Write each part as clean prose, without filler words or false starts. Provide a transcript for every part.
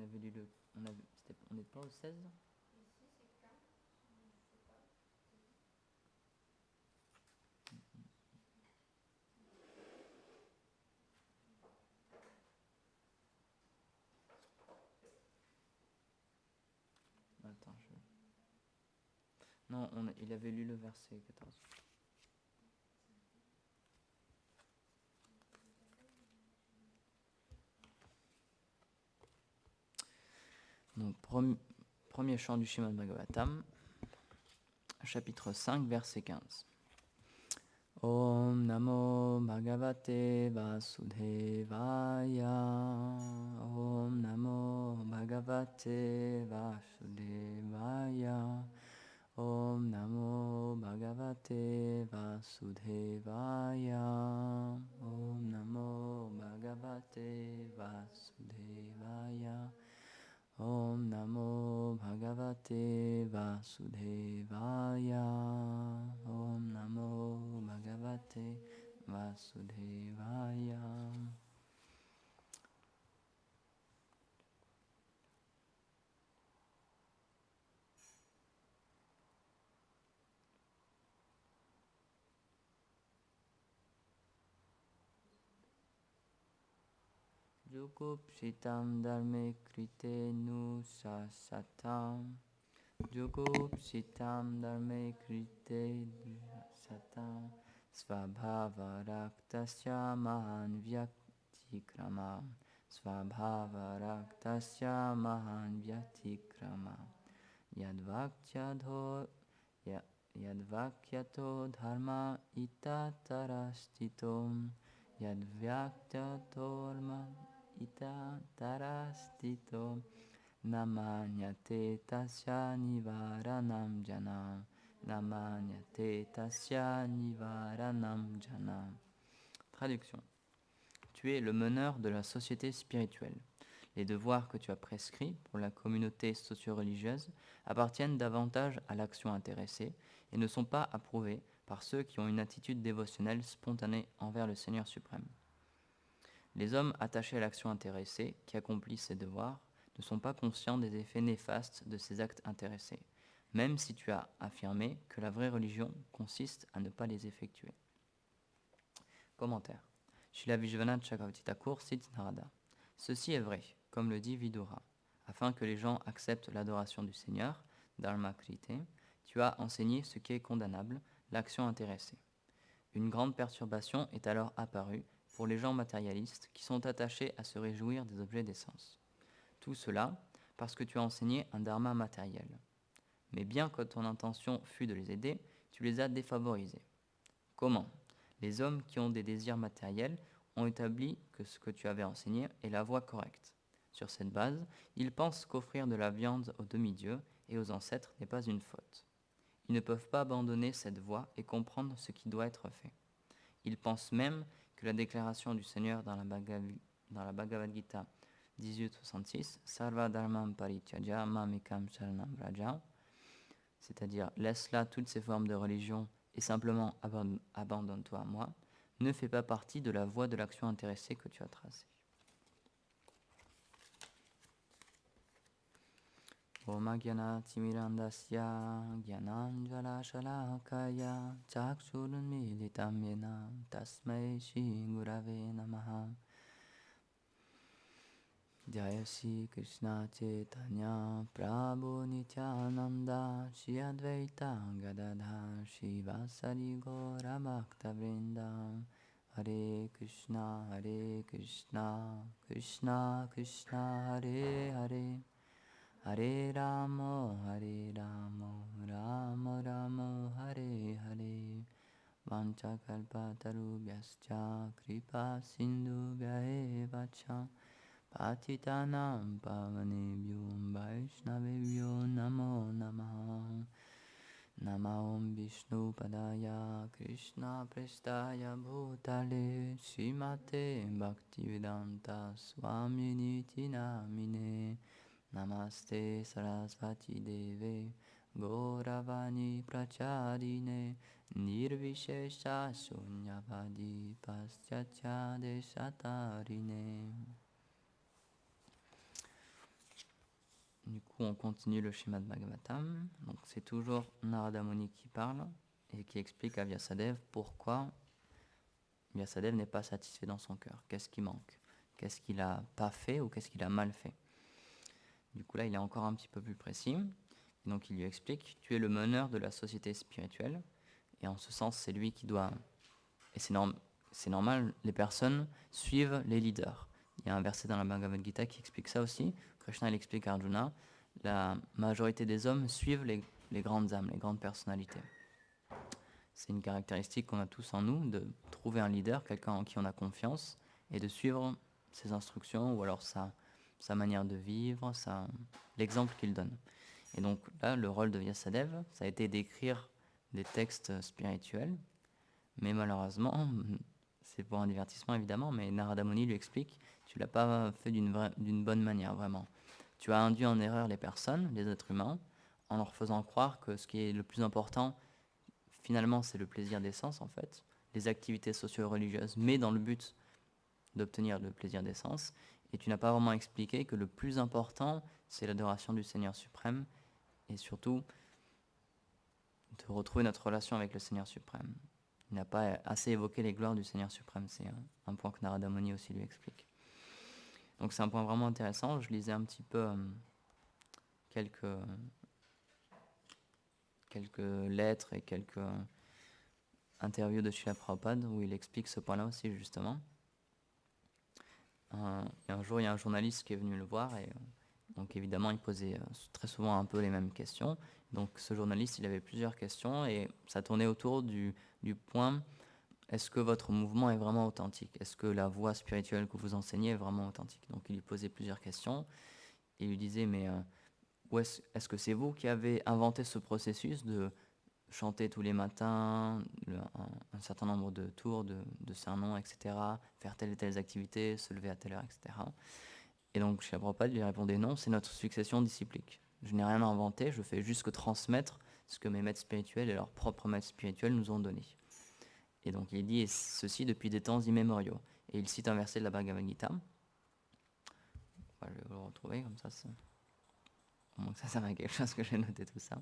avait lu le... On n'est pas au 16 ? Ici, c'est quand? Je sais pas. Attends, Non, il avait lu le verset 14. Donc, premier chant du Srimad Bhagavatam, chapitre 5, verset 15. Om Namo Bhagavate Vasudevaya. Om Namo Bhagavate Vasudevaya. Om Namo Bhagavate Vasudevaya. Om Namo Bhagavate Vasudevaya. Om Namo Bhagavate Vasudevaya. Om Namo Bhagavate Vasudevaya. Jugupsitam dharme krite nu sasatam. Jugupsitam dharme krite nu sasatam. Svabhava raktasya mahan vyatikrama. Svabhava raktasya mahan vyatikrama. Yadvakyato dharma itatarasthitom. Yadvakyato dharma itatarasthitom. Namanyate tasya nivaranam jana. Namanyate tasya nivaranam jana. Traduction. Tu es le meneur de la société spirituelle. Les devoirs que tu as prescrits pour la communauté socio-religieuse appartiennent davantage à l'action intéressée et ne sont pas approuvés par ceux qui ont une attitude dévotionnelle spontanée envers le Seigneur suprême. Les hommes attachés à l'action intéressée, qui accomplissent ces devoirs, ne sont pas conscients des effets néfastes de ces actes intéressés, même si tu as affirmé que la vraie religion consiste à ne pas les effectuer. Commentaire. Srila Vishwanath Chakravarti Thakur cite Narada. Ceci est vrai, comme le dit Vidura. Afin que les gens acceptent l'adoration du Seigneur, Dharma Krite, tu as enseigné ce qui est condamnable, l'action intéressée. Une grande perturbation est alors apparue pour les gens matérialistes qui sont attachés à se réjouir des objets des sens. Tout cela parce que tu as enseigné un dharma matériel. Mais bien que ton intention fût de les aider, tu les as défavorisés. Comment ? Les hommes qui ont des désirs matériels ont établi que ce que tu avais enseigné est la voie correcte. Sur cette base, ils pensent qu'offrir de la viande aux demi-dieux et aux ancêtres n'est pas une faute. Ils ne peuvent pas abandonner cette voie et comprendre ce qui doit être fait. Ils pensent même que la déclaration du Seigneur dans la Bhagavad Gita 18.66, Sarva dharmam parityaja mamekam sharanam vraja, c'est-à-dire laisse là toutes ces formes de religion et simplement abandonne-toi à moi, ne fait pas partie de la voie de l'action intéressée que tu as tracée. Om Gyana Timirandasya Gyananjala Shalakaya Chakshurun Militam Yena Tasmai Shri Gurave Namaha. Jaya Shri Krishna Chaitanya Prabhu Nityananda Shri Advaita Gadadhar Shri Vasari Gaura Bhakta Vrinda. Hare Krishna Krishna Krishna Hare Hare, Hare Rama Rama Rama Hare Hare. Vanchakalpatarubhyascha kripa sindhubhya cha patitanam pavanebhyo vaishnavebhyo namo namaha. Namah Vishnu Padaya Krishna Prestaya Bhutale Srimate Bhaktivedanta Swami Namine. Namaste Sarasvati Deve Gauravani Pracharine Nirvishesha Shunyavadi Paschatya Deshatarine. Du coup, on continue le Srimad Bhagavatam. Donc, c'est toujours Narada Muni qui parle et qui explique à Vyasadeva pourquoi Vyasadeva n'est pas satisfait dans son cœur. Qu'est-ce qui manque? Qu'est-ce qu'il n'a pas fait ou qu'est-ce qu'il a mal fait? Du coup, là, il est encore un petit peu plus précis. Et donc, il lui explique, tu es le meneur de la société spirituelle. Et en ce sens, c'est lui qui doit... Et c'est normal, les personnes suivent les leaders. Il y a un verset dans la Bhagavad Gita qui explique ça aussi. Krishna, il explique à Arjuna, la majorité des hommes suivent les grandes âmes, les grandes personnalités. C'est une caractéristique qu'on a tous en nous, de trouver un leader, quelqu'un en qui on a confiance, et de suivre ses instructions, ou alors sa manière de vivre, l'exemple qu'il donne. Et donc là, le rôle de Vyasadeva, ça a été d'écrire des textes spirituels, mais malheureusement, c'est pour un divertissement évidemment, mais Narada Muni lui explique, tu l'as pas fait d'une bonne manière vraiment. Tu as induit en erreur les personnes, les êtres humains, en leur faisant croire que ce qui est le plus important, finalement, c'est le plaisir des sens en fait, les activités socio-religieuses, mais dans le but d'obtenir le plaisir des sens. Et tu n'as pas vraiment expliqué que le plus important, c'est l'adoration du Seigneur suprême, et surtout de retrouver notre relation avec le Seigneur suprême. Il n'a pas assez évoqué les gloires du Seigneur suprême, c'est un point que Narada Muni aussi lui explique. Donc c'est un point vraiment intéressant. Je lisais un petit peu quelques lettres et quelques interviews de Srila Prabhupada où il explique ce point-là aussi justement. Et un jour, il y a un journaliste qui est venu le voir et donc évidemment, il posait très souvent un peu les mêmes questions. Donc ce journaliste, il avait plusieurs questions et ça tournait autour du point, est-ce que votre mouvement est vraiment authentique? Est-ce que la voie spirituelle que vous enseignez est vraiment authentique? Donc il lui posait plusieurs questions et il lui disait, mais est-ce que c'est vous qui avez inventé ce processus de chanter tous les matins un certain nombre de tours, de sermons, etc., faire telle et telle activité, se lever à telle heure, etc. Et donc, Srila Prabhupada lui répondait non, c'est notre succession disciplique. Je n'ai rien inventé, je fais juste que transmettre ce que mes maîtres spirituels et leurs propres maîtres spirituels nous ont donné. Et donc, il dit ceci depuis des temps immémoriaux. Et il cite un verset de la Bhagavad Gita. Enfin, je vais le retrouver comme ça. Au moins que ça sert à quelque chose que j'ai noté tout ça.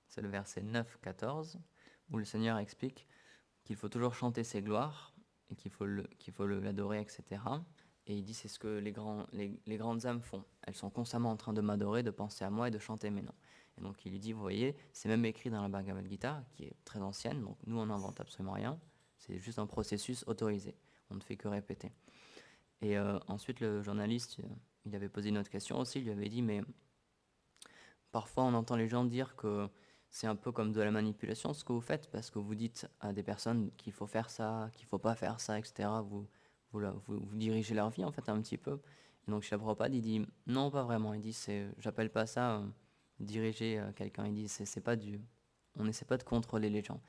C'est le verset 9-14 où le Seigneur explique qu'il faut toujours chanter ses gloires et qu'il faut l'adorer, etc. Et il dit c'est ce que les grandes âmes font. Elles sont constamment en train de m'adorer, de penser à moi et de chanter mes noms. Et donc il lui dit, vous voyez, c'est même écrit dans la Bhagavad Gita, qui est très ancienne, donc nous on n'invente absolument rien, c'est juste un processus autorisé, on ne fait que répéter. Et ensuite le journaliste, il avait posé une autre question aussi, il lui avait dit, mais parfois on entend les gens dire que c'est un peu comme de la manipulation ce que vous faites, parce que vous dites à des personnes qu'il faut faire ça, qu'il ne faut pas faire ça, etc. Vous dirigez leur vie en fait un petit peu. Et donc Srila Prabhupada, il dit non, pas vraiment. Il dit j'appelle pas ça diriger quelqu'un. Il dit c'est pas on n'essaie pas de contrôler les gens.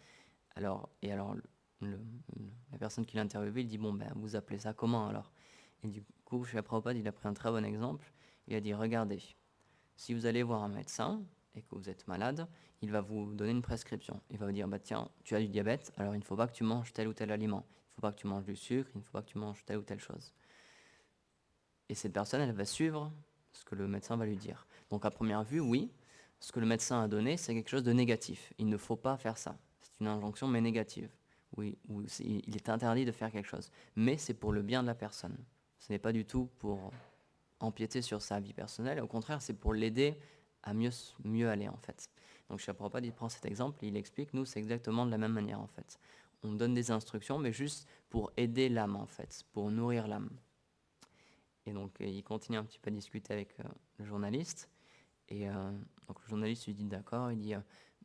Alors la personne qui l'a interviewé, il dit bon ben vous appelez ça comment alors? Et du coup Srila Prabhupada, il a pris un très bon exemple. Il a dit regardez, si vous allez voir un médecin et que vous êtes malade, il va vous donner une prescription. Il va vous dire, bah tiens, tu as du diabète, alors il ne faut pas que tu manges tel ou tel aliment. Il ne faut pas que tu manges du sucre, il ne faut pas que tu manges telle ou telle chose. Et cette personne, elle va suivre ce que le médecin va lui dire. Donc à première vue, oui, ce que le médecin a donné, c'est quelque chose de négatif. Il ne faut pas faire ça. C'est une injonction, mais négative. Oui, il est interdit de faire quelque chose. Mais c'est pour le bien de la personne. Ce n'est pas du tout pour empiéter sur sa vie personnelle. Au contraire, c'est pour l'aider à mieux aller en fait. Donc Srila Prabhupada, il prend cet exemple et il explique, nous c'est exactement de la même manière en fait. On donne des instructions mais juste pour aider l'âme en fait, pour nourrir l'âme. Et donc il continue un petit peu à discuter avec le journaliste et donc le journaliste lui dit d'accord, il dit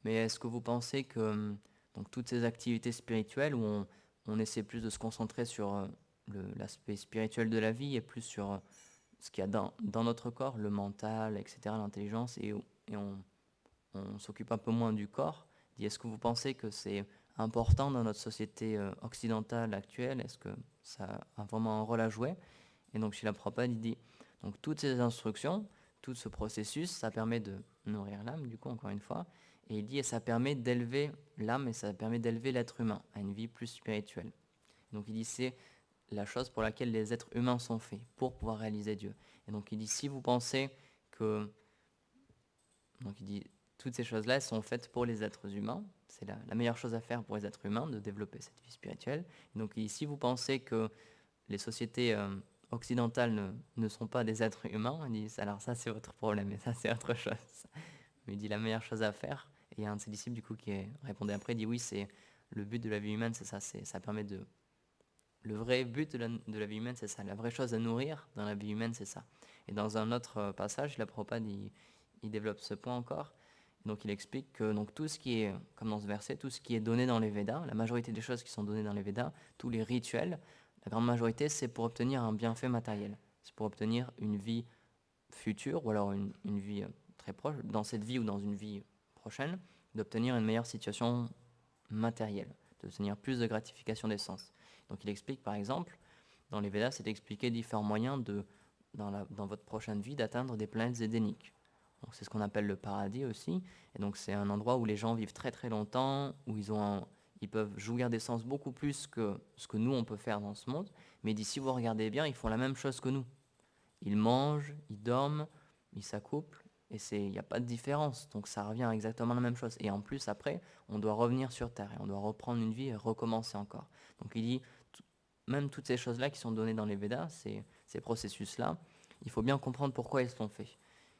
mais est-ce que vous pensez que donc toutes ces activités spirituelles où on essaie plus de se concentrer sur l'aspect spirituel de la vie et plus sur ce qu'il y a dans notre corps, le mental, etc., l'intelligence, et on s'occupe un peu moins du corps. Est-ce que vous pensez que c'est important dans notre société occidentale actuelle? Est-ce que ça a vraiment un rôle à jouer? Et donc Srila Prabhupada, il dit, donc toutes ces instructions, tout ce processus, ça permet de nourrir l'âme, du coup, encore une fois, Et il dit, et ça permet d'élever l'âme et ça permet d'élever l'être humain à une vie plus spirituelle. Donc il dit, c'est la chose pour laquelle les êtres humains sont faits, pour pouvoir réaliser Dieu. Et donc il dit, si vous pensez que... Donc il dit, toutes ces choses-là, elles sont faites pour les êtres humains. C'est la meilleure chose à faire pour les êtres humains, de développer cette vie spirituelle. Et donc il dit, si vous pensez que les sociétés occidentales ne sont pas des êtres humains, il dit, alors ça c'est votre problème, et ça c'est autre chose. Mais il dit, la meilleure chose à faire, et il y a un de ses disciples du coup qui répondait après, il dit, oui, c'est le but de la vie humaine, c'est ça, ça permet de... Le vrai but de la vie humaine, c'est ça. La vraie chose à nourrir dans la vie humaine, c'est ça. Et dans un autre passage, la Prabhupada, il développe ce point encore. Donc il explique que donc, tout ce qui est, comme dans ce verset, tout ce qui est donné dans les Védas, la majorité des choses qui sont données dans les Védas, tous les rituels, la grande majorité, c'est pour obtenir un bienfait matériel. C'est pour obtenir une vie future, ou alors une vie très proche, dans cette vie ou dans une vie prochaine, d'obtenir une meilleure situation matérielle, d'obtenir plus de gratification des sens. Donc il explique par exemple, dans les Védas, c'est expliqué différents moyens dans votre prochaine vie d'atteindre des planètes édéniques. Donc c'est ce qu'on appelle le paradis aussi. Et donc c'est un endroit où les gens vivent très très longtemps, où ils peuvent jouir des sens beaucoup plus que ce que nous on peut faire dans ce monde. Mais si vous regardez bien, ils font la même chose que nous. Ils mangent, ils dorment, ils s'accouplent, et il n'y a pas de différence. Donc ça revient à exactement la même chose. Et en plus, après, on doit revenir sur Terre, et on doit reprendre une vie et recommencer encore. Donc il dit, même toutes ces choses-là qui sont données dans les Védas, ces processus-là, il faut bien comprendre pourquoi ils sont faits.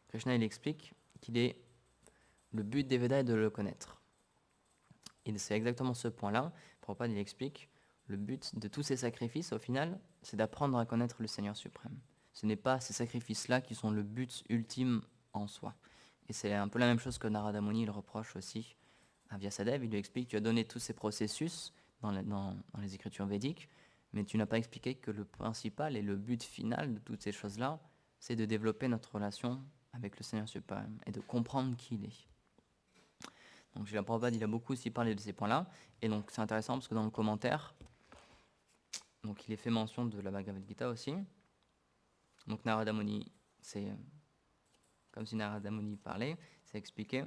Krishna, il explique le but des Védas est de le connaître. Et c'est exactement ce point-là. Prabhupada, il explique, le but de tous ces sacrifices, au final, c'est d'apprendre à connaître le Seigneur suprême. Ce n'est pas ces sacrifices-là qui sont le but ultime en soi. Et c'est un peu la même chose que Narada Muni il reproche aussi à Vyasadeva. Il lui explique, tu as donné tous ces processus dans les écritures védiques, mais tu n'as pas expliqué que le principal et le but final de toutes ces choses-là, c'est de développer notre relation avec le Seigneur suprême et de comprendre qui il est. Donc Srila Prabhupada, il a beaucoup aussi parlé de ces points-là. Et donc c'est intéressant parce que dans le commentaire, donc il est fait mention de la Bhagavad Gita aussi. Donc Narada Muni, c'est comme si Narada Muni parlait, c'est expliqué.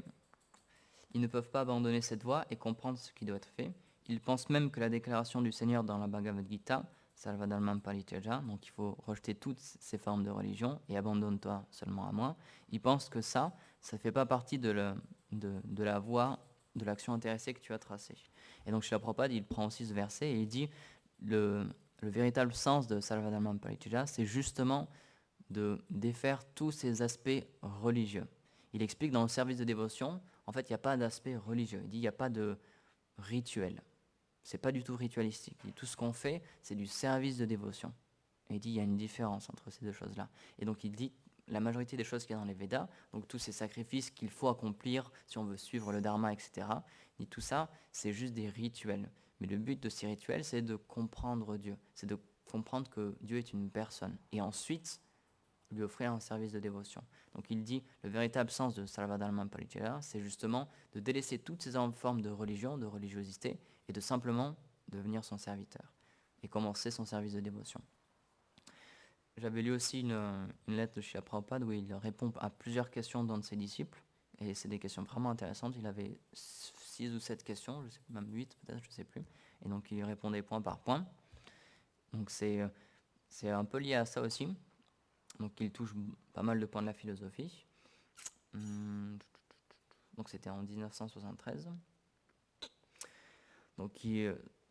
Ils ne peuvent pas abandonner cette voie et comprendre ce qui doit être fait. Ils pensent même que la déclaration du Seigneur dans la Bhagavad Gita, Sarvadharmam Parityaja, donc il faut rejeter toutes ces formes de religion et abandonne-toi seulement à moi. Ils pensent que ça ne fait pas partie de la voie de l'action intéressée que tu as tracée. Et donc Srila Prabhupada, il prend aussi ce verset et il dit le véritable sens de Sarvadharmam Parityaja, c'est justement de défaire tous ces aspects religieux. Il explique dans le service de dévotion, en fait, il n'y a pas d'aspect religieux. Il dit il n'y a pas de rituel. C'est pas du tout ritualistique. Il dit, tout ce qu'on fait, c'est du service de dévotion. Et il dit il y a une différence entre ces deux choses-là. Et donc il dit la majorité des choses qu'il y a dans les Védas, donc tous ces sacrifices qu'il faut accomplir si on veut suivre le Dharma, etc. Il dit tout ça, c'est juste des rituels. Mais le but de ces rituels, c'est de comprendre Dieu. C'est de comprendre que Dieu est une personne. Et ensuite, lui offrir un service de dévotion. Donc il dit, le véritable sens de Sarvadharmam Parityaja, c'est justement de délaisser toutes ces formes de religion, de religiosité, et de simplement devenir son serviteur, et commencer son service de dévotion. J'avais lu aussi une lettre de Srila Prabhupada où il répond à plusieurs questions d'un de ses disciples, et c'est des questions vraiment intéressantes. Il avait 6 ou 7 questions, je sais, même 8 peut-être, je ne sais plus, et donc il répondait point par point. Donc c'est un peu lié à ça aussi. Donc il touche pas mal de points de la philosophie. Donc c'était en 1973. Donc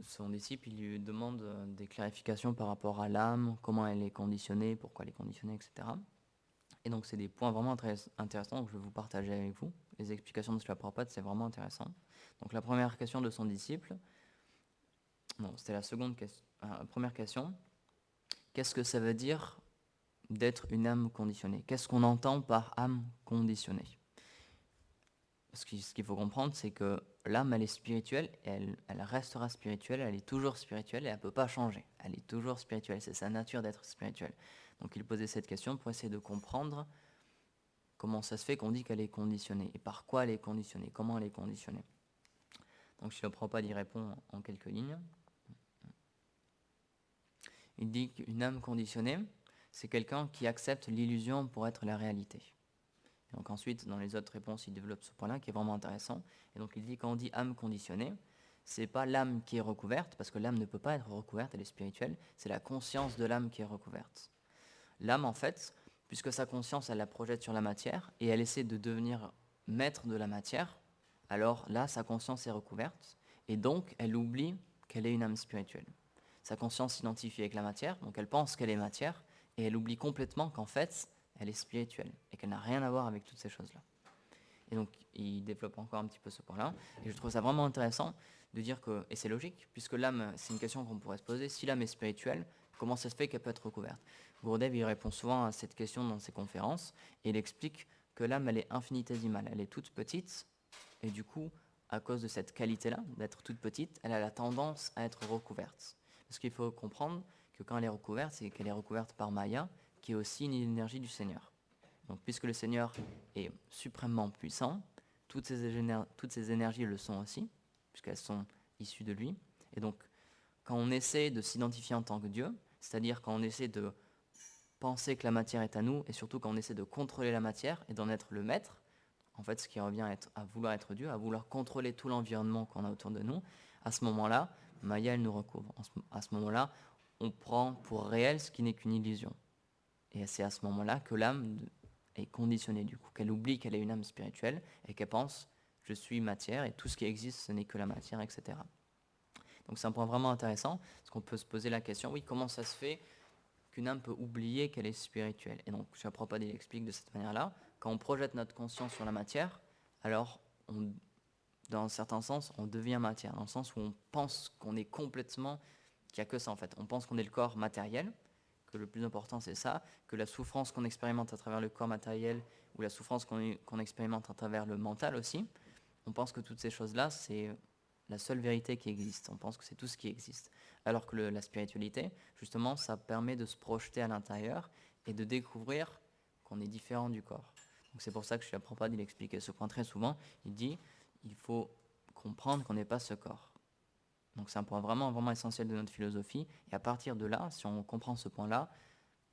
son disciple, il lui demande des clarifications par rapport à l'âme, comment elle est conditionnée, pourquoi elle est conditionnée, etc. Et donc c'est des points vraiment intéressants que je vais vous partager avec vous. Les explications de Srila Prabhupada, c'est vraiment intéressant. Donc la première question de son disciple, non, c'était la première question. Qu'est-ce que ça veut dire d'être une âme conditionnée? Qu'est-ce qu'on entend par âme conditionnée? Ce qu'il faut comprendre, c'est que l'âme, elle est spirituelle, elle restera spirituelle, elle est toujours spirituelle et elle ne peut pas changer. Elle est toujours spirituelle, c'est sa nature d'être spirituelle. Donc il posait cette question pour essayer de comprendre comment ça se fait qu'on dit qu'elle est conditionnée et par quoi elle est conditionnée, comment elle est conditionnée. Donc Srila Prabhupada y répond en quelques lignes. Il dit qu'une âme conditionnée, c'est quelqu'un qui accepte l'illusion pour être la réalité. Et donc ensuite, dans les autres réponses, il développe ce point-là qui est vraiment intéressant. Et donc il dit, quand on dit âme conditionnée, c'est pas l'âme qui est recouverte, parce que l'âme ne peut pas être recouverte, elle est spirituelle, c'est la conscience de l'âme qui est recouverte. L'âme, en fait, puisque sa conscience, elle la projette sur la matière, et elle essaie de devenir maître de la matière, alors là, sa conscience est recouverte, et donc elle oublie qu'elle est une âme spirituelle. Sa conscience s'identifie avec la matière, donc elle pense qu'elle est matière, et elle oublie complètement qu'en fait, elle est spirituelle, et qu'elle n'a rien à voir avec toutes ces choses-là. Et donc, il développe encore un petit peu ce point-là, et je trouve ça vraiment intéressant de dire que, et c'est logique, puisque l'âme, c'est une question qu'on pourrait se poser, si l'âme est spirituelle, comment ça se fait qu'elle peut être recouverte? Gurudev, il répond souvent à cette question dans ses conférences, et il explique que l'âme, elle est infinitésimale, elle est toute petite, et du coup, à cause de cette qualité-là, d'être toute petite, elle a la tendance à être recouverte. Parce qu'il faut comprendre que quand elle est recouverte, c'est qu'elle est recouverte par Maya, qui est aussi une énergie du Seigneur. Donc, puisque le Seigneur est suprêmement puissant, toutes ces énergies le sont aussi, puisqu'elles sont issues de lui. Et donc, quand on essaie de s'identifier en tant que Dieu, c'est-à-dire quand on essaie de penser que la matière est à nous, et surtout quand on essaie de contrôler la matière et d'en être le maître, en fait, ce qui revient à vouloir être Dieu, à vouloir contrôler tout l'environnement qu'on a autour de nous, à ce moment-là, Maya, elle nous recouvre. À ce moment-là, on prend pour réel ce qui n'est qu'une illusion. Et c'est à ce moment-là que l'âme est conditionnée, du coup, qu'elle oublie qu'elle est une âme spirituelle et qu'elle pense « je suis matière et tout ce qui existe, ce n'est que la matière, etc. » Donc c'est un point vraiment intéressant, parce qu'on peut se poser la question, oui, comment ça se fait qu'une âme peut oublier qu'elle est spirituelle? Et donc, Srila Prabhupada, il explique de cette manière-là, quand on projette notre conscience sur la matière, alors, dans un certain sens, on devient matière, dans le sens où on pense qu'on est complètement, qu'il n'y a que ça en fait. On pense qu'on est le corps matériel, que le plus important c'est ça, que la souffrance qu'on expérimente à travers le corps matériel, ou la souffrance qu'on expérimente à travers le mental aussi, on pense que toutes ces choses-là, c'est la seule vérité qui existe. On pense que c'est tout ce qui existe. Alors que la spiritualité, justement, ça permet de se projeter à l'intérieur et de découvrir qu'on est différent du corps. Donc c'est pour ça que Srila Prabhupada, il expliquait ce point très souvent. Il dit, il faut comprendre qu'on n'est pas ce corps. Donc c'est un point vraiment, vraiment essentiel de notre philosophie. Et à partir de là, si on comprend ce point-là,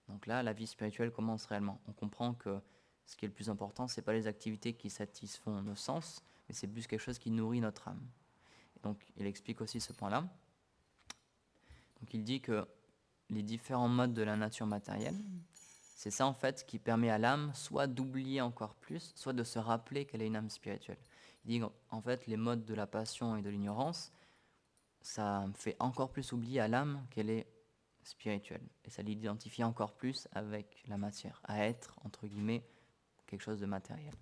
donc là, la vie spirituelle commence réellement. On comprend que ce qui est le plus important, c'est pas les activités qui satisfont nos sens, mais c'est plus quelque chose qui nourrit notre âme. Et donc il explique aussi ce point-là. Donc il dit que les différents modes de la nature matérielle, c'est ça en fait qui permet à l'âme soit d'oublier encore plus, soit de se rappeler qu'elle est une âme spirituelle. Il dit en fait les modes de la passion et de l'ignorance, ça fait encore plus oublier à l'âme qu'elle est spirituelle. Et ça l'identifie encore plus avec la matière, à être, entre guillemets, quelque chose de matériel.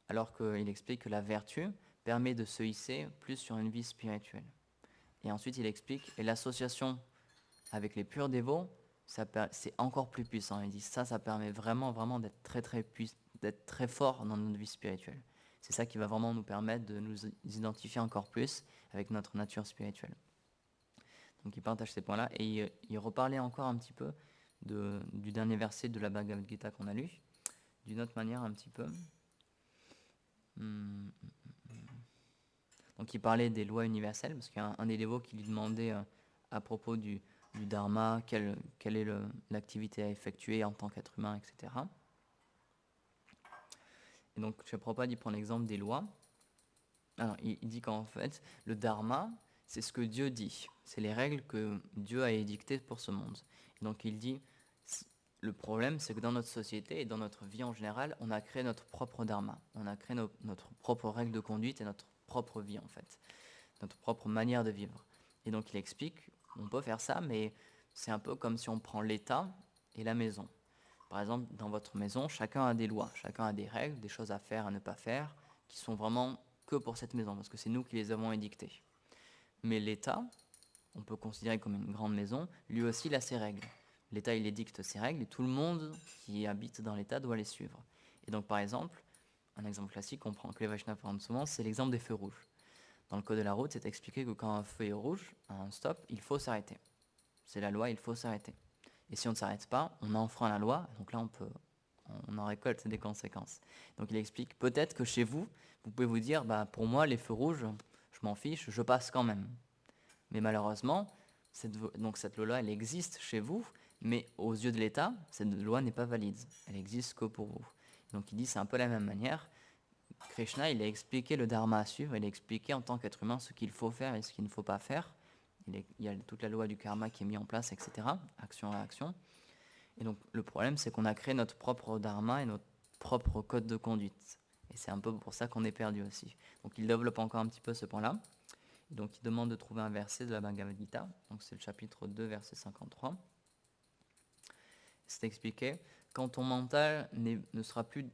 Alors qu'il explique que la vertu permet de se hisser plus sur une vie spirituelle. Et ensuite il explique, et l'association avec les purs dévots, c'est encore plus puissant. Il dit ça permet vraiment, vraiment d'être d'être très fort dans notre vie spirituelle. C'est ça qui va vraiment nous permettre de nous identifier encore plus avec notre nature spirituelle. Donc il partage ces points-là et il reparlait encore un petit peu du dernier verset de la Bhagavad Gita qu'on a lu, d'une autre manière un petit peu. Donc il parlait des lois universelles, parce qu'il y a un des dévots qui lui demandait à propos du dharma, quelle est l'activité à effectuer en tant qu'être humain, etc. Et donc Srila Prabhupada il prend l'exemple des lois. Alors, il dit qu'en fait, le dharma, c'est ce que Dieu dit. C'est les règles que Dieu a édictées pour ce monde. Et donc il dit, le problème, c'est que dans notre société et dans notre vie en général, on a créé notre propre dharma. On a créé notre propre règle de conduite et notre propre vie, en fait. Notre propre manière de vivre. Et donc il explique, on peut faire ça, mais c'est un peu comme si on prend l'État et la maison. Par exemple, dans votre maison, chacun a des lois, chacun a des règles, des choses à faire, à ne pas faire, qui sont vraiment que pour cette maison, parce que c'est nous qui les avons édictées. Mais l'État, on peut considérer comme une grande maison, lui aussi il a ses règles. L'État il édicte ses règles et tout le monde qui habite dans l'État doit les suivre. Et donc par exemple, un exemple classique qu'on prend, que les Vaishnavas prennent souvent, c'est l'exemple des feux rouges. Dans le code de la route, c'est expliqué que quand un feu est rouge, un stop, il faut s'arrêter. C'est la loi, il faut s'arrêter. Et si on ne s'arrête pas, on enfreint la loi, donc là on en récolte des conséquences. Donc il explique, peut-être que chez vous, vous pouvez vous dire, pour moi les feux rouges, je m'en fiche, je passe quand même. Mais malheureusement, cette loi-là, elle existe chez vous, mais aux yeux de l'État, cette loi n'est pas valide. Elle existe que pour vous. Donc il dit c'est un peu la même manière. Krishna, il a expliqué le dharma à suivre, il a expliqué en tant qu'être humain ce qu'il faut faire et ce qu'il ne faut pas faire. Il y a toute la loi du karma qui est mise en place, etc. Action-réaction. Et donc le problème, c'est qu'on a créé notre propre dharma et notre propre code de conduite. Et c'est un peu pour ça qu'on est perdu aussi. Donc il développe encore un petit peu ce point-là. Et donc il demande de trouver un verset de la Bhagavad Gita. Donc c'est le chapitre 2, verset 53. C'est expliqué, quand ton mental ne sera plus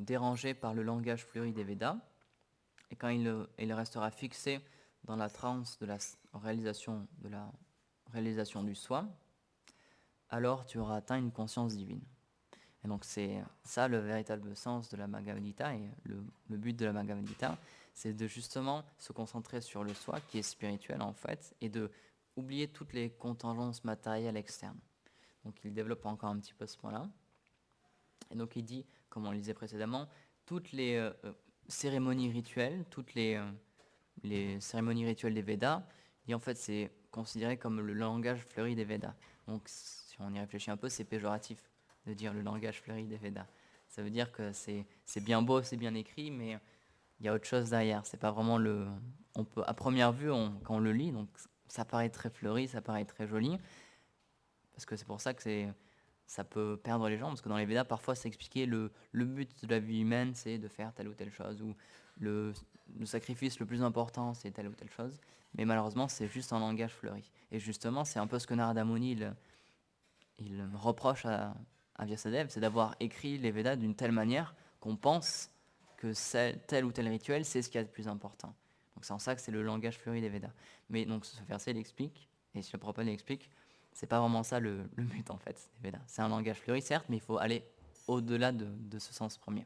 dérangé par le langage fleuri des Védas, et quand il restera fixé dans la transe de la réalisation du soi, alors tu auras atteint une conscience divine. Et donc c'est ça le véritable sens de la Bhagavad Gita, et le but de la Bhagavad Gita, c'est de justement se concentrer sur le soi qui est spirituel en fait, et de oublier toutes les contingences matérielles externes. Donc il développe encore un petit peu ce point-là. Et donc il dit, comme on le disait précédemment, toutes les cérémonies rituelles, les cérémonies rituelles des Védas, et en fait c'est considéré comme le langage fleuri des Védas. Donc si on y réfléchit un peu, c'est péjoratif de dire le langage fleuri des Védas. Ça veut dire que c'est bien beau, c'est bien écrit, mais il y a autre chose derrière. C'est pas vraiment on peut, à première vue, quand on le lit, donc ça paraît très fleuri, ça paraît très joli, parce que c'est pour ça que ça peut perdre les gens, parce que dans les Védas, parfois, c'est expliqué le but de la vie humaine, c'est de faire telle ou telle chose, ou le sacrifice le plus important, c'est telle ou telle chose. Mais malheureusement, c'est juste un langage fleuri. Et justement, c'est un peu ce que Narada Muni il reproche à Vyasadeva, c'est d'avoir écrit les Védas d'une telle manière qu'on pense que tel ou tel rituel, c'est ce qu'il y a de plus important. Donc c'est en ça que c'est le langage fleuri des Védas. Mais donc ce verset, il explique, et Srila Prabhupada l'explique, c'est pas vraiment ça le but en fait des Védas. C'est un langage fleuri, certes, mais il faut aller au-delà de ce sens premier.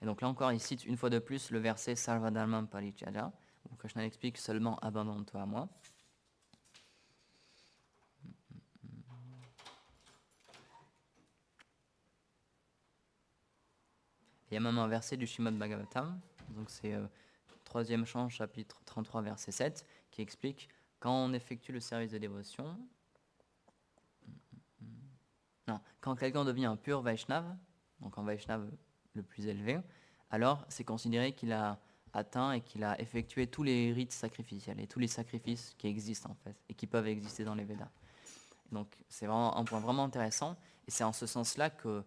Et donc là encore, il cite une fois de plus le verset Sarvadharmam Parityāja, où Krishna explique seulement abandonne-toi à moi. Il y a même un verset du Śrīmad Bhagavatam, donc c'est 3e chant, chapitre 33, verset 7, qui explique quand on effectue le service de dévotion, quand quelqu'un devient un pur Vaishnav, donc un Vaishnav le plus élevé, alors c'est considéré qu'il a atteint et qu'il a effectué tous les rites sacrificiels et tous les sacrifices qui existent en fait et qui peuvent exister dans les Védas. Donc c'est vraiment un point vraiment intéressant, et c'est en ce sens-là que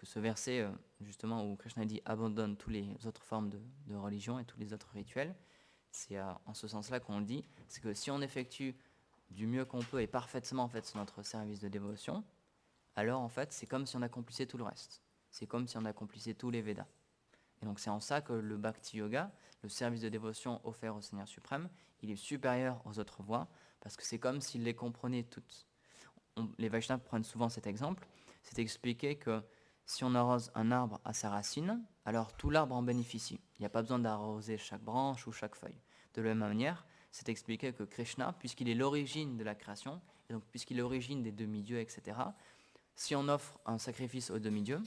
ce verset, justement, où Krishna dit abandonne toutes les autres formes de religion et tous les autres rituels, c'est en ce sens-là qu'on le dit, c'est que si on effectue du mieux qu'on peut et parfaitement en fait notre service de dévotion, alors en fait c'est comme si on accomplissait tout le reste. C'est comme si on accomplissait tous les Védas. Et donc c'est en ça que le Bhakti Yoga, le service de dévotion offert au Seigneur suprême, il est supérieur aux autres voies, parce que c'est comme s'il les comprenait toutes. Les Vaishnavas prennent souvent cet exemple, c'est expliqué que si on arrose un arbre à sa racine, alors tout l'arbre en bénéficie. Il n'y a pas besoin d'arroser chaque branche ou chaque feuille. De la même manière, c'est expliqué que Krishna, puisqu'il est l'origine de la création, et donc puisqu'il est l'origine des demi-dieux, etc., si on offre un sacrifice aux demi-dieux,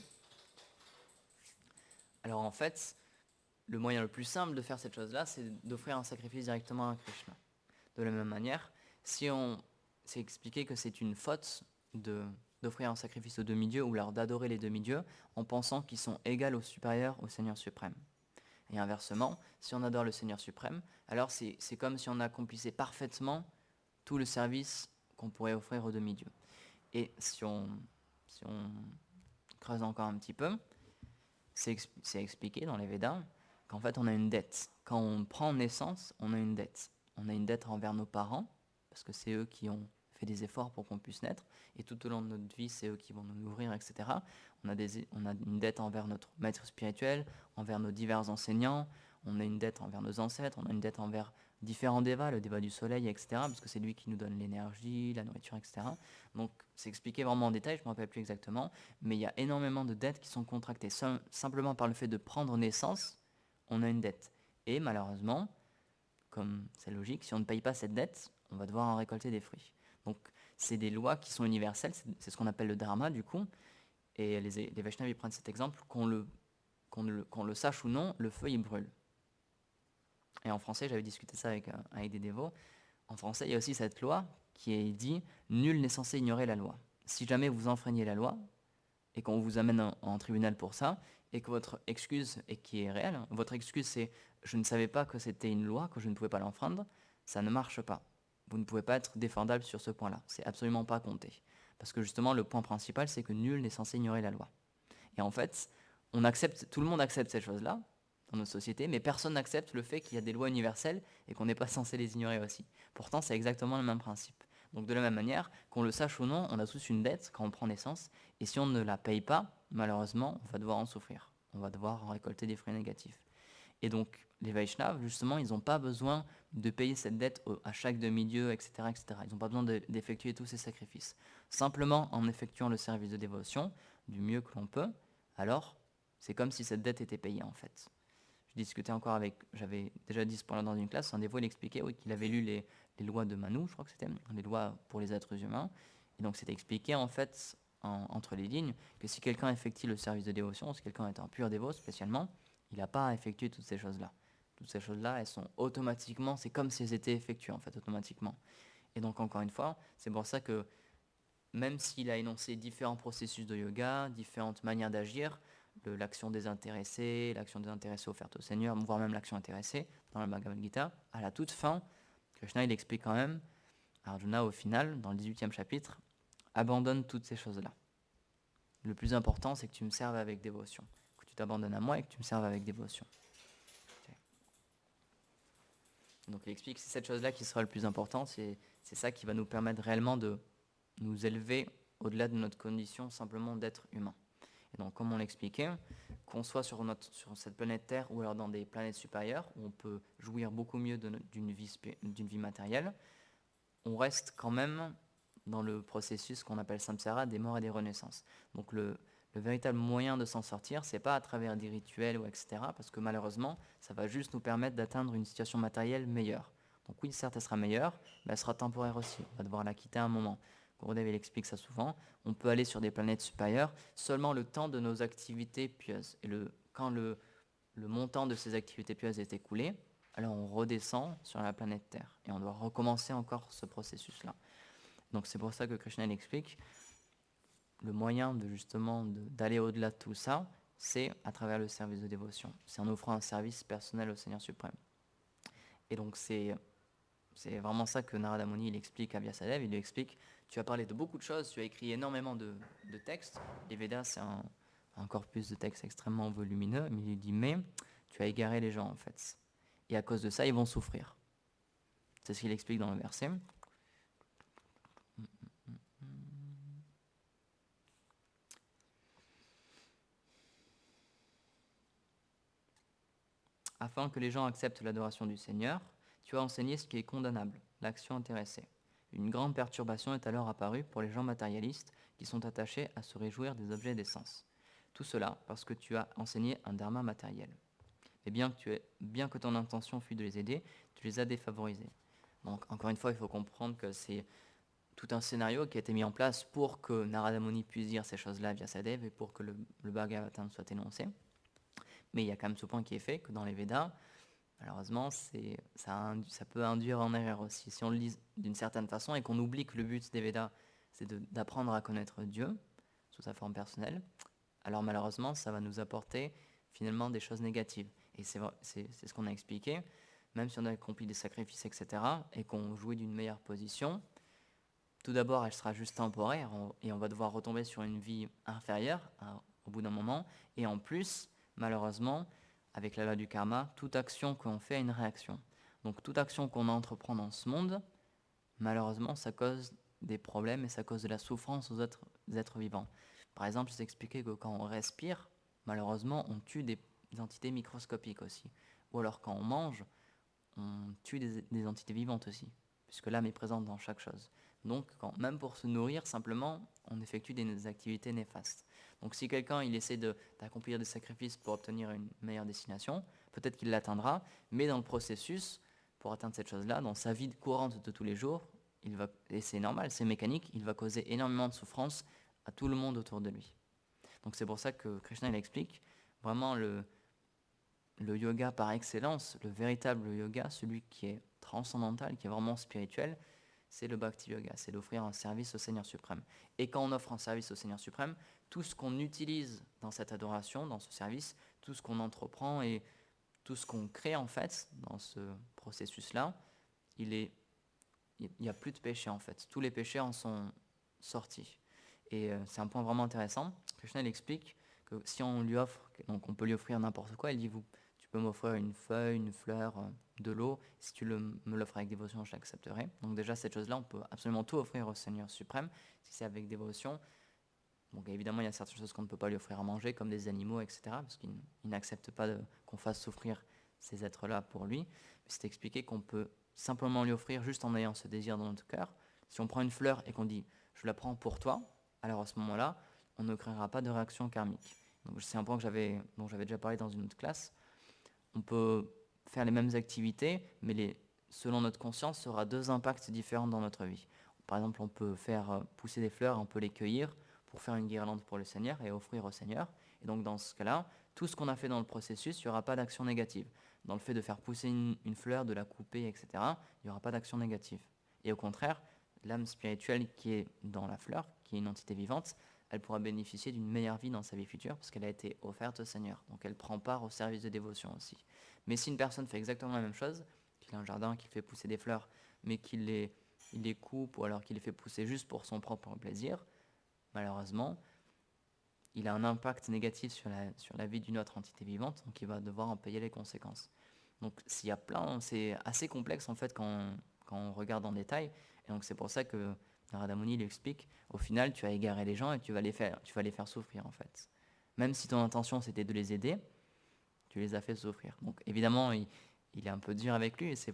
alors en fait, le moyen le plus simple de faire cette chose-là, c'est d'offrir un sacrifice directement à Krishna. De la même manière, c'est expliqué que c'est une faute d'offrir un sacrifice aux demi-dieux ou alors d'adorer les demi-dieux en pensant qu'ils sont égaux ou supérieurs au Seigneur suprême. Et inversement, si on adore le Seigneur suprême, alors c'est comme si on accomplissait parfaitement tout le service qu'on pourrait offrir aux demi-dieux. Et si on creuse encore un petit peu, c'est expliqué dans les Védas qu'en fait on a une dette. Quand on prend naissance, on a une dette. On a une dette envers nos parents, parce que c'est eux qui ont fait des efforts pour qu'on puisse naître, et tout au long de notre vie, c'est eux qui vont nous nourrir, etc. On a une dette envers notre maître spirituel, envers nos divers enseignants, on a une dette envers nos ancêtres, on a une dette envers différents dévas, le déva du soleil, etc., parce que c'est lui qui nous donne l'énergie, la nourriture, etc. Donc c'est expliqué vraiment en détail, je ne me rappelle plus exactement, mais il y a énormément de dettes qui sont contractées. Simplement par le fait de prendre naissance, on a une dette. Et malheureusement, comme c'est logique, si on ne paye pas cette dette, on va devoir en récolter des fruits. Donc c'est des lois qui sont universelles, c'est ce qu'on appelle le dharma du coup, et les Vaishnavas ils prennent cet exemple, qu'on le sache ou non, le feu il brûle. Et en français, j'avais discuté ça avec des dévots, en français il y a aussi cette loi qui est dit « nul n'est censé ignorer la loi ». Si jamais vous enfreignez la loi, et qu'on vous amène en tribunal pour ça, et que votre excuse, et qui est réelle, hein, votre excuse c'est je ne savais pas que c'était une loi, que je ne pouvais pas l'enfreindre, ça ne marche pas. Vous ne pouvez pas être défendable sur ce point-là. C'est absolument pas compté. Parce que justement, le point principal, c'est que nul n'est censé ignorer la loi. Et en fait, tout le monde accepte ces choses-là dans nos sociétés, mais personne n'accepte le fait qu'il y a des lois universelles et qu'on n'est pas censé les ignorer aussi. Pourtant, c'est exactement le même principe. Donc de la même manière, qu'on le sache ou non, on a tous une dette quand on prend naissance, et si on ne la paye pas, malheureusement, on va devoir en souffrir. On va devoir en récolter des fruits négatifs. Et donc, les Vaishnavas, justement, ils n'ont pas besoin de payer cette dette à chaque demi-dieu, etc., etc. Ils n'ont pas besoin d'effectuer tous ces sacrifices. Simplement, en effectuant le service de dévotion, du mieux que l'on peut, alors, c'est comme si cette dette était payée, en fait. Je discutais encore j'avais déjà dit ce point-là dans une classe, un dévot, il expliquait qu'il avait lu les lois de Manu, je crois que c'était, les lois pour les êtres humains, et donc c'était expliqué, en fait, entre les lignes, que si quelqu'un effectue le service de dévotion, si quelqu'un est un pur dévot spécialement, il n'a pas à effectuer toutes ces choses-là. Toutes ces choses-là, elles sont automatiquement, c'est comme si elles étaient effectuées, en fait, automatiquement. Et donc, encore une fois, c'est pour ça que même s'il a énoncé différents processus de yoga, différentes manières d'agir, l'action désintéressée offerte au Seigneur, voire même l'action intéressée dans la Bhagavad Gita, à la toute fin, Krishna il explique quand même à Arjuna au final, dans le 18e chapitre, abandonne toutes ces choses-là. Le plus important, c'est que tu me serves avec dévotion, que tu t'abandonnes à moi et que tu me serves avec dévotion. Donc il explique que c'est cette chose-là qui sera le plus important, c'est ça qui va nous permettre réellement de nous élever au-delà de notre condition simplement d'être humain. Et donc comme on l'expliquait, qu'on soit sur cette planète Terre ou alors dans des planètes supérieures, où on peut jouir beaucoup mieux d'une vie matérielle, on reste quand même dans le processus qu'on appelle samsara, des morts et des renaissances. Donc le véritable moyen de s'en sortir, c'est pas à travers des rituels ou etc. Parce que malheureusement, ça va juste nous permettre d'atteindre une situation matérielle meilleure. Donc oui, certes, elle sera meilleure, mais elle sera temporaire aussi. On va devoir la quitter un moment. Gurudev, il explique ça souvent. On peut aller sur des planètes supérieures seulement le temps de nos activités pieuses. Et quand le montant de ces activités pieuses est écoulé, alors on redescend sur la planète Terre. Et on doit recommencer encore ce processus-là. Donc c'est pour ça que Krishna explique le moyen d'aller au-delà de tout ça, c'est à travers le service de dévotion. C'est en offrant un service personnel au Seigneur suprême. Et donc c'est vraiment ça que Narada Muni il explique à Vyasadeva. Il lui explique, tu as parlé de beaucoup de choses, tu as écrit énormément de textes. Les Védas, c'est un corpus de textes extrêmement volumineux. Mais il lui dit, mais tu as égaré les gens en fait. Et à cause de ça, ils vont souffrir. C'est ce qu'il explique dans le verset. Afin que les gens acceptent l'adoration du Seigneur, tu as enseigné ce qui est condamnable, l'action intéressée. Une grande perturbation est alors apparue pour les gens matérialistes qui sont attachés à se réjouir des objets des sens. Tout cela parce que tu as enseigné un dharma matériel. Et bien que ton intention fût de les aider, tu les as défavorisés. Donc encore une fois, il faut comprendre que c'est tout un scénario qui a été mis en place pour que Narada Muni puisse dire ces choses-là via Vyasadeva et pour que le Bhagavatam soit énoncé. Mais il y a quand même ce point qui est fait, que dans les Védas, malheureusement, ça peut induire en erreur aussi. Si on le lit d'une certaine façon et qu'on oublie que le but des Védas, c'est d'apprendre à connaître Dieu sous sa forme personnelle, alors malheureusement, ça va nous apporter finalement des choses négatives. Et c'est ce qu'on a expliqué. Même si on a accompli des sacrifices, etc., et qu'on jouit d'une meilleure position, tout d'abord, elle sera juste temporaire et on va devoir retomber sur une vie inférieure au bout d'un moment. Et en plus, malheureusement, avec la loi du karma, toute action qu'on fait a une réaction. Donc toute action qu'on entreprend dans ce monde, malheureusement, ça cause des problèmes et ça cause de la souffrance aux autres êtres vivants. Par exemple, je vous expliquais que quand on respire, malheureusement, on tue des entités microscopiques aussi. Ou alors quand on mange, on tue des entités vivantes aussi, puisque l'âme est présente dans chaque chose. Donc, même pour se nourrir, simplement, on effectue des activités néfastes. Donc, si quelqu'un il essaie d'accomplir des sacrifices pour obtenir une meilleure destination, peut-être qu'il l'atteindra, mais dans le processus, pour atteindre cette chose-là, dans sa vie courante de tous les jours, et c'est normal, c'est mécanique, il va causer énormément de souffrance à tout le monde autour de lui. Donc, c'est pour ça que Krishna il explique vraiment le yoga par excellence, le véritable yoga, celui qui est transcendantal, qui est vraiment spirituel, c'est le Bhakti Yoga, c'est d'offrir un service au Seigneur suprême. Et quand on offre un service au Seigneur suprême, tout ce qu'on utilise dans cette adoration, dans ce service, tout ce qu'on entreprend et tout ce qu'on crée en fait dans ce processus-là, il n'y a plus de péché en fait. Tous les péchés en sont sortis. Et c'est un point vraiment intéressant. Krishna il explique que si on lui offre, donc on peut lui offrir n'importe quoi, il dit tu peux m'offrir une feuille, une fleur, de l'eau, si tu me l'offres avec dévotion, je l'accepterai. Donc déjà cette chose-là, on peut absolument tout offrir au Seigneur suprême, si c'est avec dévotion. Donc évidemment, il y a certaines choses qu'on ne peut pas lui offrir à manger, comme des animaux, etc., parce qu'il n'accepte pas qu'on fasse souffrir ces êtres-là pour lui. Mais c'est expliqué qu'on peut simplement lui offrir juste en ayant ce désir dans notre cœur. Si on prend une fleur et qu'on dit « je la prends pour toi », alors à ce moment-là, on ne créera pas de réaction karmique. Donc c'est un point dont j'avais déjà parlé dans une autre classe. On peut faire les mêmes activités, mais selon notre conscience, ça aura deux impacts différents dans notre vie. Par exemple, on peut faire pousser des fleurs, on peut les cueillir pour faire une guirlande pour le Seigneur et offrir au Seigneur. Et donc dans ce cas-là, tout ce qu'on a fait dans le processus, il n'y aura pas d'action négative. Dans le fait de faire pousser une fleur, de la couper, etc., il n'y aura pas d'action négative. Et au contraire, l'âme spirituelle qui est dans la fleur, qui est une entité vivante, elle pourra bénéficier d'une meilleure vie dans sa vie future parce qu'elle a été offerte au Seigneur. Donc elle prend part au service de dévotion aussi. Mais si une personne fait exactement la même chose, qu'il a un jardin, qu'il fait pousser des fleurs, mais qu'il les coupe ou alors qu'il les fait pousser juste pour son propre plaisir, malheureusement, il a un impact négatif sur la vie d'une autre entité vivante, donc il va devoir en payer les conséquences. Donc s'il y a c'est assez complexe en fait quand on regarde en détail, et donc c'est pour ça que Narada Muni lui explique, au final tu as égaré les gens et tu vas les faire souffrir en fait. Même si ton intention c'était de les aider, tu les as fait souffrir. Donc évidemment il est un peu dur avec lui, et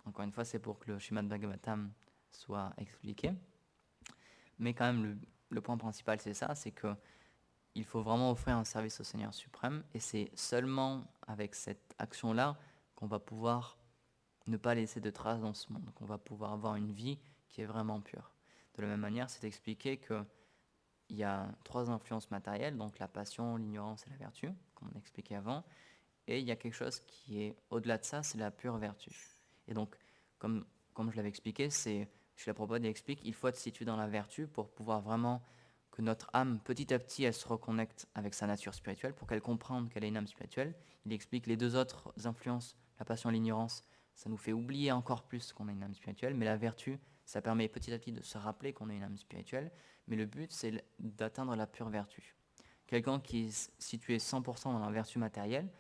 encore une fois c'est pour que le Srimad Bhagavatam soit expliqué. Mais quand même le point principal c'est ça, c'est que il faut vraiment offrir un service au Seigneur suprême, et c'est seulement avec cette action-là qu'on va pouvoir ne pas laisser de traces dans ce monde, qu'on va pouvoir avoir une vie qui est vraiment pure. De la même manière, c'est expliqué qu'il y a trois influences matérielles, donc la passion, l'ignorance et la vertu, comme on a expliqué avant, et il y a quelque chose qui est au-delà de ça, c'est la pure vertu. Et donc, comme je l'avais expliqué, Srila Prabhupada explique, il faut être situé dans la vertu pour pouvoir vraiment que notre âme, petit à petit, elle se reconnecte avec sa nature spirituelle, pour qu'elle comprenne qu'elle est une âme spirituelle. Il explique les deux autres influences, la passion et l'ignorance, ça nous fait oublier encore plus qu'on est une âme spirituelle, mais la vertu, ça permet petit à petit de se rappeler qu'on est une âme spirituelle, mais le but, c'est d'atteindre la pure vertu. Quelqu'un qui est situé 100% dans la vertu matérielle,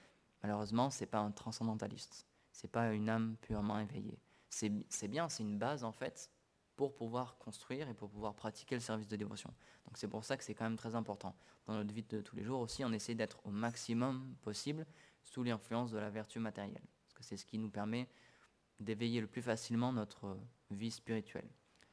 malheureusement, c'est pas un transcendentaliste, c'est pas une âme purement éveillée. C'est bien, c'est une base en fait, pour pouvoir construire et pour pouvoir pratiquer le service de dévotion. Donc c'est pour ça que c'est quand même très important. Dans notre vie de tous les jours aussi, on essaie d'être au maximum possible sous l'influence de la vertu matérielle, parce que c'est ce qui nous permet d'éveiller le plus facilement notre vie spirituelle.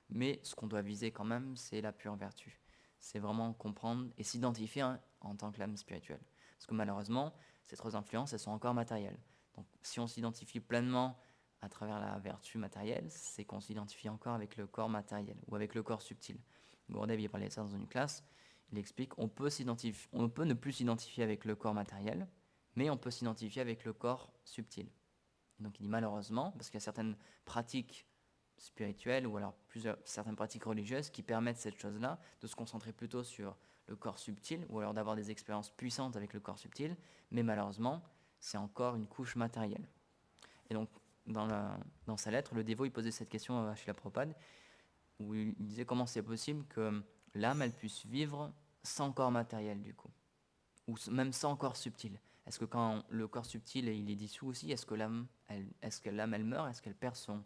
Mais ce qu'on doit viser quand même, c'est la pure vertu. C'est vraiment comprendre et s'identifier en tant que l'âme spirituelle. Parce que malheureusement, ces trois influences, elles sont encore matérielles. Donc si on s'identifie pleinement à travers la vertu matérielle, c'est qu'on s'identifie encore avec le corps matériel ou avec le corps subtil. Gourdev il parlait de ça dans une classe. Il explique on peut ne plus s'identifier avec le corps matériel, mais on peut s'identifier avec le corps subtil. Donc il dit malheureusement, parce qu'il y a certaines pratiques spirituelles ou alors certaines pratiques religieuses qui permettent cette chose-là, de se concentrer plutôt sur le corps subtil ou alors d'avoir des expériences puissantes avec le corps subtil, mais malheureusement, c'est encore une couche matérielle. Et donc, dans sa lettre, le dévot il posait cette question à Srila Prabhupada, où il disait comment c'est possible que l'âme elle puisse vivre sans corps matériel du coup, ou même sans corps subtil. Est-ce que quand le corps subtil il est dissous aussi, est-ce que l'âme elle meurt, est-ce qu'elle perd son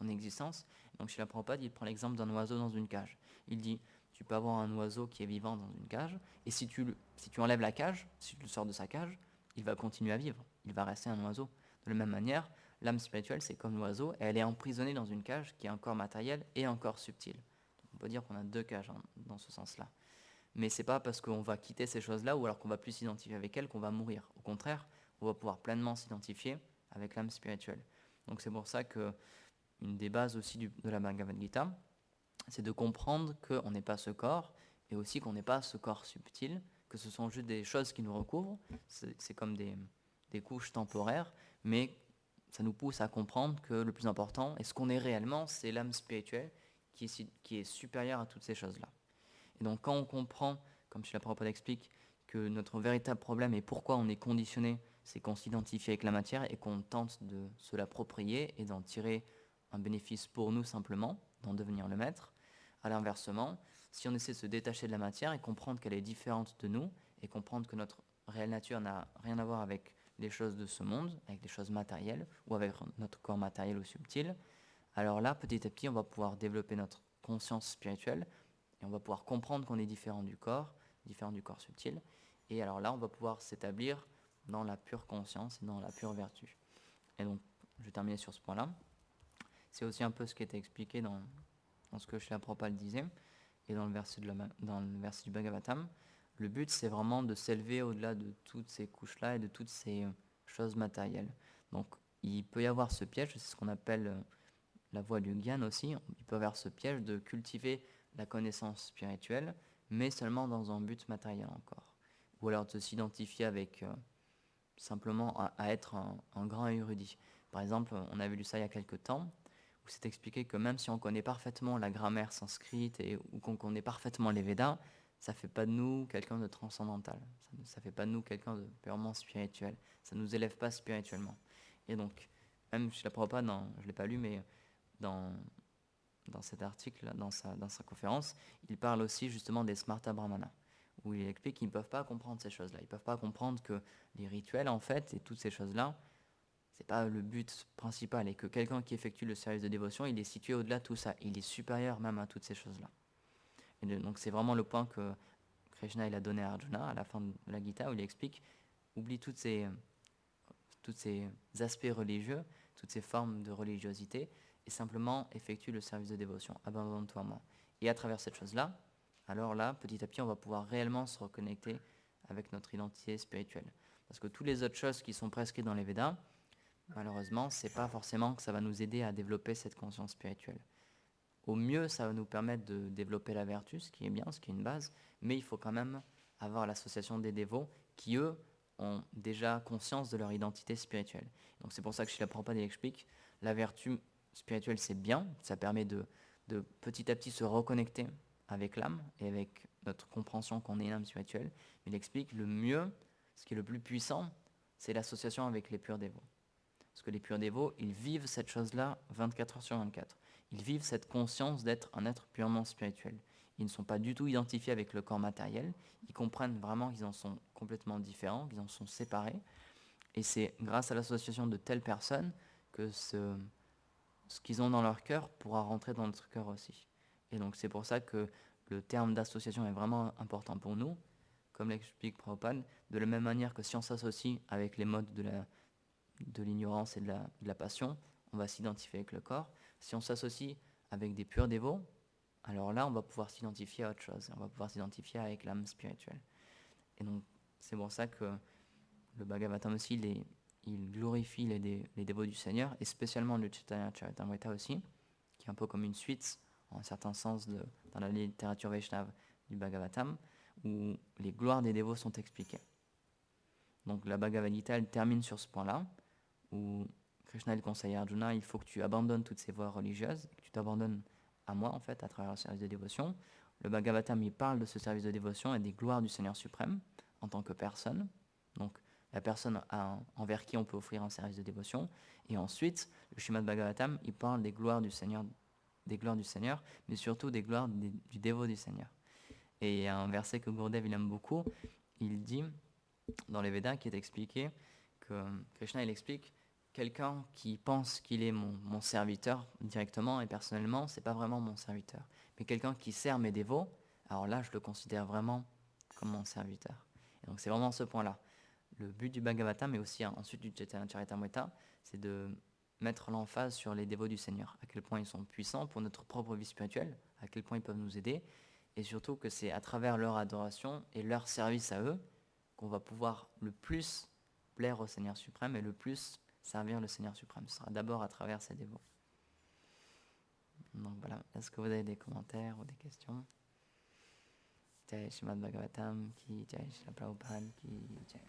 existence? Donc Srila Prabhupada il prend l'exemple d'un oiseau dans une cage. Il dit tu peux avoir un oiseau qui est vivant dans une cage, et si tu enlèves la cage, si tu le sors de sa cage, il va continuer à vivre, il va rester un oiseau. De la même manière, l'âme spirituelle c'est comme l'oiseau, et elle est emprisonnée dans une cage qui est un corps matériel et un corps subtil. Donc on peut dire qu'on a deux cages dans ce sens-là. Mais c'est pas parce qu'on va quitter ces choses-là ou alors qu'on va plus s'identifier avec elles qu'on va mourir. Au contraire, on va pouvoir pleinement s'identifier avec l'âme spirituelle. Donc c'est pour ça que une des bases aussi de la Bhagavad Gita, c'est de comprendre qu'on n'est pas ce corps, et aussi qu'on n'est pas ce corps subtil, que ce sont juste des choses qui nous recouvrent, c'est comme des couches temporaires, mais ça nous pousse à comprendre que le plus important, et ce qu'on est réellement, c'est l'âme spirituelle qui est supérieur à toutes ces choses-là. Et donc quand on comprend, comme Srila Prabhupada explique, que notre véritable problème et pourquoi on est conditionné, c'est qu'on s'identifie avec la matière et qu'on tente de se l'approprier et d'en tirer un bénéfice pour nous simplement, d'en devenir le maître. À l'inversement, si on essaie de se détacher de la matière et comprendre qu'elle est différente de nous et comprendre que notre réelle nature n'a rien à voir avec les choses de ce monde, avec les choses matérielles ou avec notre corps matériel ou subtil, alors là, petit à petit, on va pouvoir développer notre conscience spirituelle et on va pouvoir comprendre qu'on est différent du corps subtil. Et alors là, on va pouvoir s'établir dans la pure conscience et dans la pure vertu. Et donc, je vais terminer sur ce point-là. C'est aussi un peu ce qui était expliqué dans ce que Srila Prabhupada disait et dans le verset du Bhagavatam. Le but, c'est vraiment de s'élever au-delà de toutes ces couches-là et de toutes ces choses matérielles. Donc, il peut y avoir ce piège, c'est ce qu'on appelle la voie du Gyan aussi. Il peut y avoir ce piège de cultiver la connaissance spirituelle, mais seulement dans un but matériel encore. Ou alors de s'identifier avec simplement à être un grand érudit. Par exemple, on avait lu ça il y a quelques temps, où c'est expliqué que même si on connaît parfaitement la grammaire sanscrite ou qu'on connaît parfaitement les Védas, ça ne fait pas de nous quelqu'un de transcendantal. Ça ne fait pas de nous quelqu'un de purement spirituel. Ça ne nous élève pas spirituellement. Et donc, même chez la Prabhupada, je ne l'ai pas lu, mais dans cet article, dans sa conférence, il parle aussi justement des Smarta Brahmana, où il explique qu'ils ne peuvent pas comprendre ces choses-là. Ils ne peuvent pas comprendre que les rituels, en fait, et toutes ces choses-là, c'est pas le but principal, et que quelqu'un qui effectue le service de dévotion, il est situé au-delà de tout ça. Il est supérieur même à toutes ces choses-là. Et donc c'est vraiment le point que Krishna il a donné à Arjuna à la fin de la Gita, où il explique, oublie tous ces aspects religieux, toutes ces formes de religiosité, et simplement effectue le service de dévotion, abandonne-toi à moi. Et à travers cette chose-là, alors là, petit à petit, on va pouvoir réellement se reconnecter avec notre identité spirituelle. Parce que toutes les autres choses qui sont prescrites dans les Védas, malheureusement, c'est pas forcément que ça va nous aider à développer cette conscience spirituelle. Au mieux, ça va nous permettre de développer la vertu, ce qui est bien, ce qui est une base, mais il faut quand même avoir l'association des dévots qui, eux, ont déjà conscience de leur identité spirituelle. Donc c'est pour ça que Srila Prabhupada explique, la vertu spirituelle c'est bien, ça permet de petit à petit se reconnecter avec l'âme et avec notre compréhension qu'on est une âme spirituelle. Mais il explique le mieux, ce qui est le plus puissant, c'est l'association avec les purs dévots. Parce que les purs dévots, ils vivent cette chose-là 24 heures sur 24. Ils vivent cette conscience d'être un être purement spirituel. Ils ne sont pas du tout identifiés avec le corps matériel. Ils comprennent vraiment qu'ils en sont complètement différents, qu'ils en sont séparés. Et c'est grâce à l'association de telles personnes que ce qu'ils ont dans leur cœur pourra rentrer dans notre cœur aussi. Et donc c'est pour ça que le terme d'association est vraiment important pour nous, comme l'explique Prabhupada, de la même manière que si on s'associe avec les modes de l'ignorance et de la passion, on va s'identifier avec le corps. Si on s'associe avec des purs dévots, alors là, on va pouvoir s'identifier à autre chose. On va pouvoir s'identifier avec l'âme spirituelle. Et donc, c'est pour ça que le Bhagavatam aussi, il glorifie les dévots du Seigneur, et spécialement le Chaitanya Charitamrita aussi, qui est un peu comme une suite, en un certain sens, dans la littérature Vaishnava du Bhagavatam, où les gloires des dévots sont expliquées. Donc la Bhagavad Gita, elle termine sur ce point-là, où Krishna il conseille à Arjuna, il faut que tu abandonnes toutes ces voies religieuses, que tu t'abandonnes à moi en fait, à travers le service de dévotion. Le Bhagavatam, il parle de ce service de dévotion et des gloires du Seigneur suprême en tant que personne. Donc la personne envers qui on peut offrir un service de dévotion. Et ensuite, le Srimad Bhagavatam, il parle des gloires du Seigneur, mais surtout des gloires du dévot du Seigneur. Et il y a un verset que Gurudev il aime beaucoup, il dit dans les Védas qui est expliqué que Krishna il explique quelqu'un qui pense qu'il est mon serviteur directement et personnellement, c'est pas vraiment mon serviteur. Mais quelqu'un qui sert mes dévots, alors là je le considère vraiment comme mon serviteur. Et donc c'est vraiment ce point-là. Le but du Bhagavatam, mais aussi ensuite du Chaitanya Charitamrita, c'est de mettre l'emphase sur les dévots du Seigneur, à quel point ils sont puissants pour notre propre vie spirituelle, à quel point ils peuvent nous aider, et surtout que c'est à travers leur adoration et leur service à eux qu'on va pouvoir le plus plaire au Seigneur suprême et le plus servir le Seigneur suprême. Ce sera d'abord à travers ces dévots. Donc voilà, est-ce que vous avez des commentaires ou des questions? Jai Srimad Bhagavatam ki Jai Srila Prabhupada ki Jai.